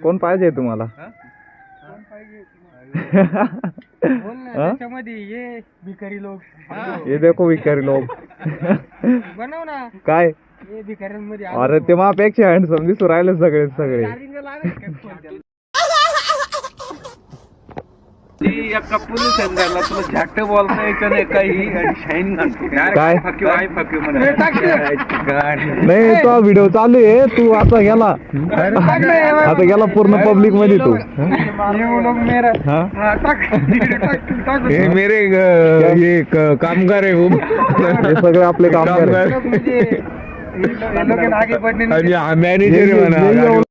कोण पाहिजे तुम्हाला? ये भिकारी लोक, ये देखो भिकारी लोक. बनव ना काय ये भिकाऱ्यांमध्ये. अरे ते मापेक्षा हँडसम दिसू राहिले सगळे सगळे. एका पोलीस अंगाला तुला झाट बोलता यायचं नाही काही आणि शाईन घालतो काय? फकीव आहे फकीव म्हणा. नाही तो व्हिडिओ चालू आहे, तू आता गेला आता गेला पूर्ण पब्लिक मध्ये तू. हे मेरे ये कामगार आहे वो. हे सगळे आपले कामगार आहेत. मॅनेजर म्हणा.